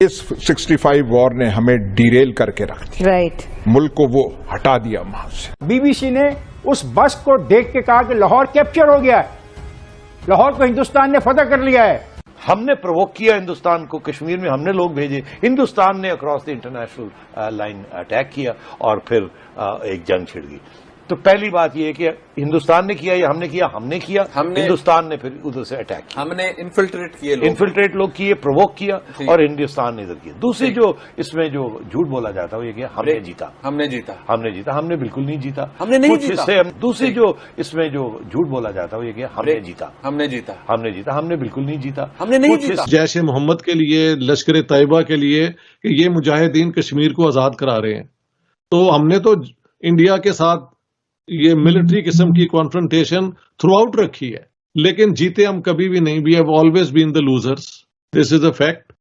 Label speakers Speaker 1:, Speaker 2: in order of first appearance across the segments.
Speaker 1: इस 65 वॉर ने हमें डीरेल करके रख दिया,
Speaker 2: राइट।
Speaker 1: मुल्क को वो हटा दिया वहां से।
Speaker 3: बीबीसी ने उस बस को देख के कहा कि लाहौर कैप्चर हो गया है, लाहौर को हिंदुस्तान ने फतह कर लिया है।
Speaker 4: हमने प्रोवोक किया हिंदुस्तान को, कश्मीर में हमने लोग भेजे, हिंदुस्तान ने across the international line attack किया और फिर एक जंग छिड़ गई। तो पहली बात यह है कि हिंदुस्तान ने किया या हमने किया? हमने किया। हिंदुस्तान ने फिर उधर से अटैक किया,
Speaker 5: हमने इन्फिल्ट्रेट किए लोग,
Speaker 4: इन्फिल्ट्रेट लोग किए, प्रोवोक किया, और हिंदुस्तान ने इधर किया। दूसरी जो इसमें जो झूठ बोला जाता है वो ये कि हमने जीता,
Speaker 5: हमने जीता,
Speaker 4: हमने जीता। हमने बिल्कुल नहीं जीता,
Speaker 5: हमने नहीं
Speaker 4: कुछ हिस्से दूसरी जो इसमें जो झूठ बोला जाता है वो ये कि हमने जीता, हमने जीता, हमने जीता। हमने बिल्कुल नहीं जीता, हमने नहीं जीता।
Speaker 6: जैश ए मोहम्मद के लिए, लश्कर तैयबा के लिए कि ये मुजाहिदीन कश्मीर को आजाद करा रहे हैं, तो हमने तो इंडिया के साथ ये मिलिट्री किस्म की कॉन्फ्रंटेशन थ्रू आउट रखी है, लेकिन जीते हम कभी भी नहीं। We have always been the losers, this is a fact.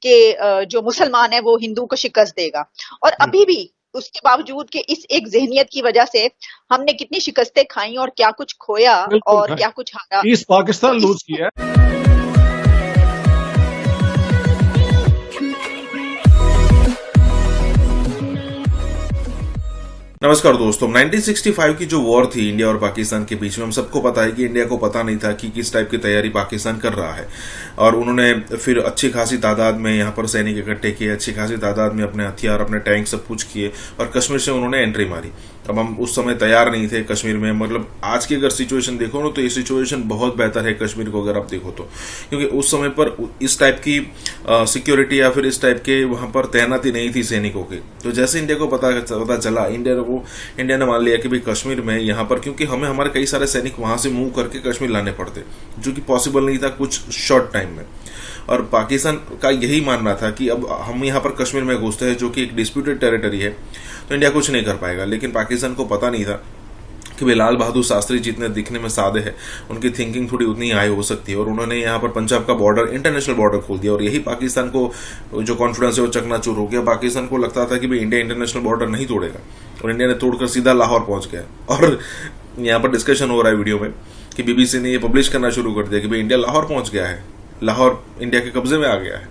Speaker 7: कि जो मुसलमान है वो हिंदू को शिकस्त देगा, और अभी भी उसके बावजूद कि इस एक जहनियत की वजह से हमने कितनी शिकस्तें खाई और क्या कुछ खोया और क्या कुछ हारा।
Speaker 6: इस पाकिस्तान लूज किया।
Speaker 8: नमस्कार दोस्तों, 1965 की जो वॉर थी इंडिया और पाकिस्तान के बीच में, हम सबको पता है कि इंडिया को पता नहीं था कि किस टाइप की तैयारी पाकिस्तान कर रहा है, और उन्होंने फिर अच्छी खासी तादाद में यहाँ पर सैनिक इकट्ठे किए, अच्छी खासी तादाद में अपने हथियार, अपने टैंक सब कुछ किए, और कश्मीर से उन्होंने एंट्री मारी। अब हम उस समय तैयार नहीं थे कश्मीर में, मतलब आज की अगर सिचुएशन देखो ना तो ये सिचुएशन बहुत बेहतर है कश्मीर को अगर आप देखो तो, क्योंकि उस समय पर इस टाइप की सिक्योरिटी या फिर इस टाइप के वहां पर तैनाती नहीं थी सैनिकों की। तो जैसे इंडिया को पता चला, इंडिया ने मान लिया कि भाई कश्मीर में यहाँ पर, क्योंकि हमें हमारे कई सारे सैनिक वहां से मूव करके कश्मीर लाने पड़ते, जो कि पॉसिबल नहीं था कुछ शॉर्ट टाइम में, और पाकिस्तान का यही मानना था कि अब हम यहाँ पर कश्मीर में घुसते हैं जो कि एक डिस्प्यूटेड टेरिटरी है, तो इंडिया कुछ नहीं कर पाएगा। लेकिन पाकिस्तान को पता नहीं था कि भाई लाल बहादुर शास्त्री जितने दिखने में सादे हैं, उनकी थिंकिंग थोड़ी उतनी हाई हो सकती है, और उन्होंने यहाँ पर पंजाब का बॉर्डर, इंटरनेशनल बॉर्डर खोल दिया, और यही पाकिस्तान को जो कॉन्फिडेंस है वो चकनाचूर हो गया। पाकिस्तान को लगता था कि भाई इंडिया इंटरनेशनल बॉर्डर नहीं तोड़ेगा, और इंडिया ने तोड़कर सीधा लाहौर पहुंच गया। और यहाँ पर डिस्कशन हो रहा है वीडियो में कि बीबीसी ने ये पब्लिश करना शुरू कर दिया कि भाई इंडिया लाहौर पहुंच गया है, लाहौर इंडिया के कब्जे में आ गया है,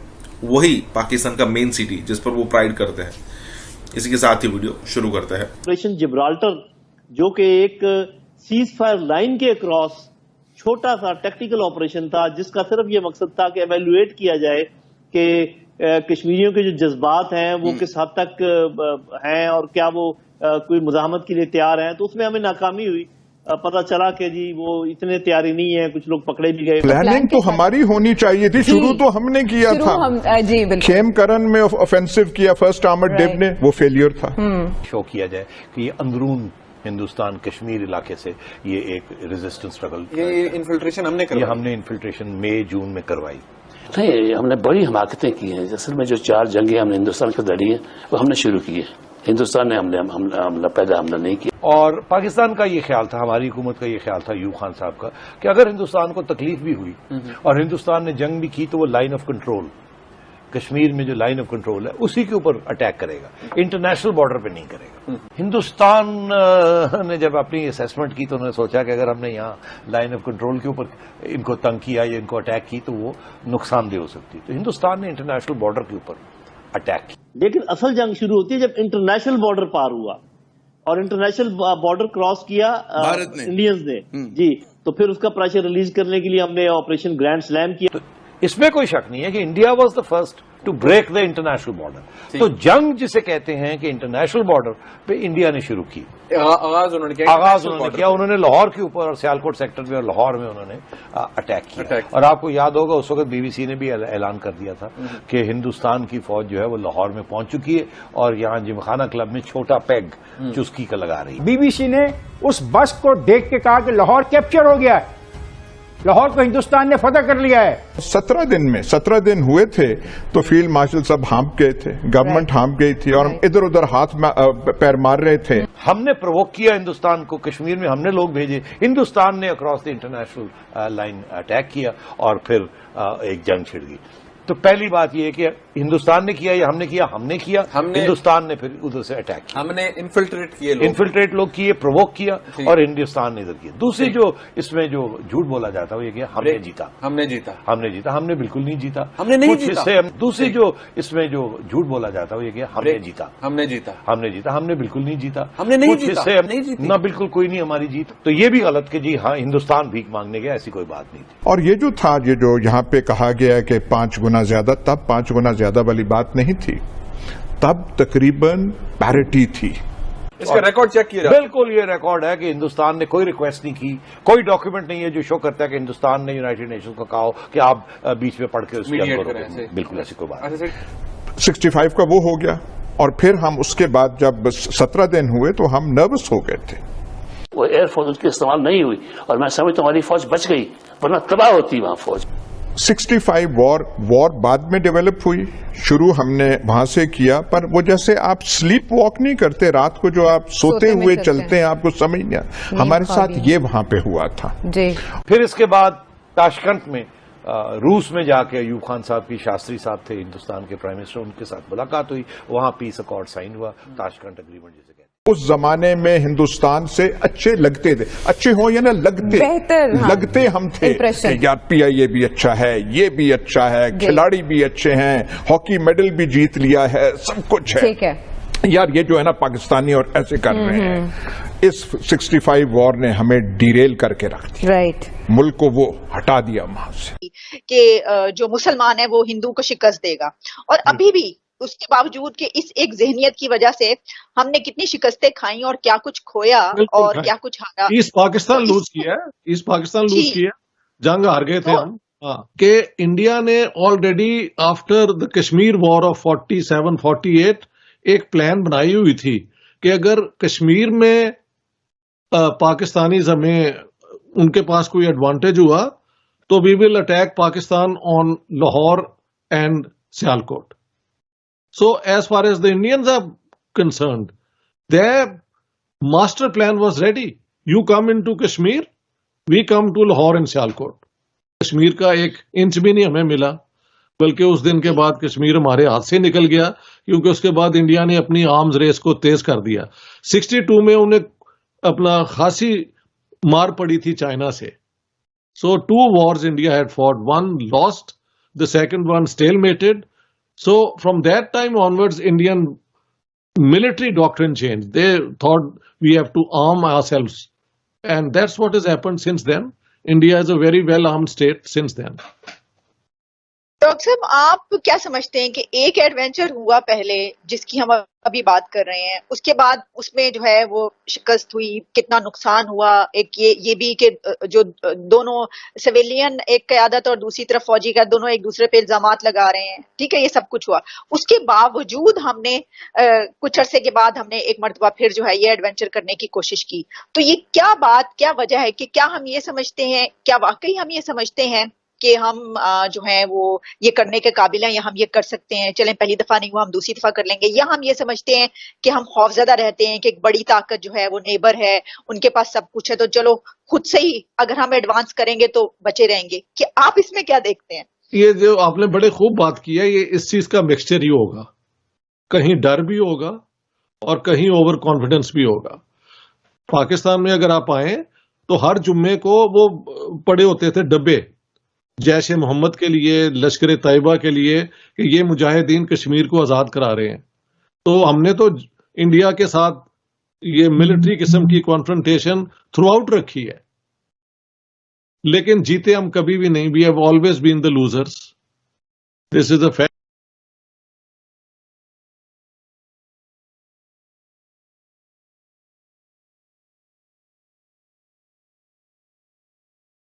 Speaker 8: वही पाकिस्तान का मेन सिटी जिस पर वो प्राइड करते हैं। इसी के साथ ही वीडियो शुरू करते हैं।
Speaker 9: ऑपरेशन जिब्राल्टर, जो कि एक सीज फायर लाइन के अक्रॉस छोटा सा टेक्निकल ऑपरेशन था, जिसका सिर्फ ये मकसद था कि एवेल्युएट किया जाए कि कश्मीरियों के जो जज्बात हैं वो किस हद तक हैं और क्या वो कोई मुजाहमत के लिए तैयार हैं। तो उसमें हमें नाकामी हुई। पता चला कि जी वो इतने तैयारी नहीं है, कुछ लोग पकड़े भी गए।
Speaker 1: प्लानिंग तो हमारी होनी चाहिए थी, शुरू तो हमने किया था। खेमकरन में ऑफेंसिव किया फर्स्ट आर्मर्ड डिव ने, वो फेलियर था।
Speaker 4: शो किया जाए कि ये अंदरून हिंदुस्तान कश्मीर इलाके से ये एक रेजिस्टेंस स्ट्रगल,
Speaker 5: ये इन्फिल्ट्रेशन हमने करवाई,
Speaker 4: ये हमने इन्फिल्ट्रेशन मई जून में करवाई।
Speaker 10: नहीं, हमने बड़ी हमाकतें की हैं। असल में जो 4 जंगें हमने हिंदुस्तान से लड़ी हैं वो हमने शुरू की है, हिंदुस्तान ने हमला नहीं किया।
Speaker 4: और पाकिस्तान का ये ख्याल था, हमारी हुकूमत का ये ख्याल था, यूब खान साहब का, कि अगर हिंदुस्तान को तकलीफ भी हुई और हिंदुस्तान ने जंग भी की तो वो लाइन ऑफ कंट्रोल, कश्मीर में जो लाइन ऑफ कंट्रोल है उसी के ऊपर अटैक करेगा, इंटरनेशनल बॉर्डर पे नहीं करेगा। हिंदुस्तान ने जब अपनी असेसमेंट की तो उन्होंने सोचा कि अगर हमने यहाँ लाइन ऑफ कंट्रोल के ऊपर इनको तंग किया या इनको अटैक की तो वो नुकसानदेह हो सकती है। तो हिंदुस्तान ने इंटरनेशनल बॉर्डर के ऊपर अटैक की।
Speaker 9: लेकिन असल जंग शुरू होती है जब इंटरनेशनल बॉर्डर पार हुआ, और इंटरनेशनल बॉर्डर क्रॉस किया इंडियंस ने जी, तो फिर उसका प्रेशर रिलीज करने के लिए हमने ऑपरेशन ग्रैंड स्लैम किया।
Speaker 4: इसमें कोई शक नहीं है कि India was the first to break the international border. तो जंग जिसे कहते हैं कि इंटरनेशनल बॉर्डर पे इंडिया ने शुरू की,
Speaker 5: आगाज उन्होंने किया,
Speaker 4: उन्होंने लाहौर के ऊपर और सियालकोट सेक्टर में और लाहौर में उन्होंने अटैक किया। और आपको याद होगा उस वक्त बीबीसी ने भी ऐलान कर दिया था कि हिंदुस्तान की फौज जो है वो लाहौर में पहुंच चुकी है और यहाँ जिमखाना क्लब में छोटा पैग चुस्की का लगा रही है।
Speaker 3: बीबीसी ने उस बस को देख के कहा कि लाहौर कैप्चर हो गया है, लाहौर को हिंदुस्तान ने फतह कर लिया है।
Speaker 1: 17 दिन हुए थे तो फील्ड मार्शल सब हाँप गए थे, गवर्नमेंट हाँप गई थी, और हम इधर उधर हाथ पैर मार रहे थे।
Speaker 4: हमने प्रोवोक किया हिंदुस्तान को, कश्मीर में हमने लोग भेजे, हिंदुस्तान ने across the international line attack किया और फिर एक जंग छिड़ गई। تو پہلی بات یہ ہے کہ ہندوستان نے کیا یا ہم نے کیا؟ ہم نے کیا. ہندوستان نے پھر ادھر سے اٹیک کیا,
Speaker 5: ہم نے انفلٹریٹ
Speaker 4: لوگ کیے, پرووک کیا, اور ہندوستان نے ادھر کیا. دوسری جو اس میں جو جھوٹ بولا جاتا ہے وہ یہ کہ ہم نے جیتا. ہم نے بالکل نہیں جیتا. دوسری جو اس میں جو جھوٹ بولا جاتا ہے وہ یہ کہ ہم نے جیتا. ہم نے بالکل نہیں جیتا. نہ بالکل کوئی نہیں ہماری جیت. تو یہ بھی غلط کہ جی ہاں ہندوستان بھیک مانگنے گیا, ایسی کوئی بات نہیں تھی.
Speaker 1: اور یہ جو تھا, یہ جو یہاں پہ کہا گیا کہ 5 گنا زیادہ, تب 5 گنا زیادہ والی بات نہیں تھی. تب تقریباً پیرٹی تھی.
Speaker 5: اس کا ریکارڈ چیک کیا.
Speaker 4: بالکل یہ ریکارڈ ہے کہ ہندوستان نے کوئی ریکویسٹ نہیں کی, کوئی ڈاکیومنٹ نہیں ہے جو شو کرتا ہے کہ ہندوستان نے یونائیٹڈ نیشنز کو کہا ہو کہ آپ بیچ میں پڑھ کے اس کی. بالکل ایسی کوئی بات نہیں.
Speaker 1: 65 کا وہ ہو گیا, اور پھر ہم اس کے بعد جب 17 دن ہوئے تو ہم نروس ہو گئے تھے.
Speaker 10: وہ ایئر فورس اس کی استعمال نہیں ہوئی, اور میں سمجھتا ہوں ہماری فوج بچ گئی, ورنہ تباہ ہوتی وہاں فوج.
Speaker 1: 65 وار بعد میں ڈیولپ ہوئی, شروع ہم نے وہاں سے کیا, پر وہ جیسے آپ سلیپ واک نہیں کرتے رات کو, جو آپ سوتے ہوئے چلتے ہیں, آپ کو سمجھ نہیں, ہمارے ساتھ یہ وہاں پہ ہوا تھا.
Speaker 2: جی.
Speaker 4: پھر اس کے بعد تاشکنت میں روس میں جا کے ایوب خان صاحب کی, شاستری صاحب تھے ہندوستان کے پرائم منسٹر, ان کے ساتھ ملاقات ہوئی, وہاں پیس اکارڈ سائن ہوا, تاشکنت اگریمنٹ جسے کہتے ہیں.
Speaker 1: اس زمانے میں ہندوستان سے اچھے لگتے تھے, اچھے ہوں یا نہ لگتے, لگتے ہم تھے کہ یار پی آئی اے بھی اچھا ہے, یہ بھی اچھا ہے, کھلاڑی بھی اچھے ہیں, ہاکی میڈل بھی جیت لیا ہے, سب کچھ ہے. یار یہ جو ہے نا پاکستانی اور ایسے کر رہے ہیں. اس 65 وار نے ہمیں ڈیریل کر کے رکھ دیا, ملک کو وہ ہٹا دیا وہاں سے
Speaker 7: کہ جو مسلمان ہے وہ ہندو کو شکست دے گا. اور ابھی بھی اس کے باوجود کہ اس ایک ذہنیت کی وجہ سے ہم نے کتنی شکستیں کھائیں اور کیا کچھ کھویا اور کیا کچھ ہارا.
Speaker 6: ایسٹ پاکستان لوز کیا, جنگ ہار گئے تھے ہم. کہ انڈیا نے already after the Kashmir war of 47-48 ایک پلان بنائی ہوئی تھی کہ اگر کشمیر میں پاکستانی میں ان کے پاس کوئی ایڈوانٹیج ہوا تو we will attack Pakistan on Lahore and Sialkot. So as far as the Indians are concerned, their master plan was ready. You come into Kashmir, we come to Lahore and Sialkot. Kashmir کا 1 انچ بھی نہیں ہمیں ملا, بلکہ اس دن کے بعد کشمیر ہمارے ہاتھ سے نکل گیا, کیونکہ اس کے بعد انڈیا نے اپنی آرمز ریس کو تیز کر دیا. 62 میں انہیں اپنا خاصی مار پڑی تھی چائنا سے. So 2 wars India had fought, one lost, the second one stalemated. So from that time onwards, Indian military doctrine changed. They thought we have to arm ourselves. And that's what has happened since then. India is a very well-armed state since then.
Speaker 7: Doctor صاحب آپ کیا سمجھتے ہیں کہ ایک adventure ہوا پہلے جس کی ہم ابھی بات کر رہے ہیں, اس کے بعد اس میں جو ہے وہ شکست ہوئی, کتنا نقصان ہوا, ایک یہ بھی کہ جو دونوں سویلین ایک قیادت اور دوسری طرف فوجی کا دونوں ایک دوسرے پہ الزامات لگا رہے ہیں, ٹھیک ہے, یہ سب کچھ ہوا. اس کے باوجود ہم نے کچھ عرصے کے بعد ہم نے ایک مرتبہ پھر جو ہے یہ ایڈونچر کرنے کی کوشش کی. تو یہ کیا بات, کیا وجہ ہے کہ کیا ہم یہ سمجھتے ہیں, کیا واقعی ہم یہ سمجھتے ہیں کہ ہم جو ہیں وہ یہ کرنے کے قابل ہیں, یا ہم یہ کر سکتے ہیں, چلیں پہلی دفعہ نہیں ہوا ہم دوسری دفعہ کر لیں گے, یا ہم یہ سمجھتے ہیں کہ ہم خوفزدہ رہتے ہیں کہ ایک بڑی طاقت جو ہے وہ نیبر ہے, ان کے پاس سب کچھ ہے, تو چلو خود سے ہی اگر ہم ایڈوانس کریں گے تو بچے رہیں گے. کہ آپ اس میں کیا دیکھتے ہیں؟
Speaker 6: یہ جو آپ نے بڑے خوب بات کی ہے, یہ اس چیز کا مکسچر ہی ہوگا, کہیں ڈر بھی ہوگا اور کہیں اوور کانفیڈنس بھی ہوگا. پاکستان میں اگر آپ آئیں تو ہر جمعے کو وہ پڑے ہوتے تھے ڈبے جیش محمد کے لیے, لشکر طیبہ کے لیے, کہ یہ مجاہدین کشمیر کو آزاد کرا رہے ہیں. تو ہم نے تو انڈیا کے ساتھ یہ ملٹری قسم کی کانفرنٹیشن تھرو آؤٹ رکھی ہے, لیکن جیتے ہم کبھی بھی نہیں. We have always been the losers, this is a fact.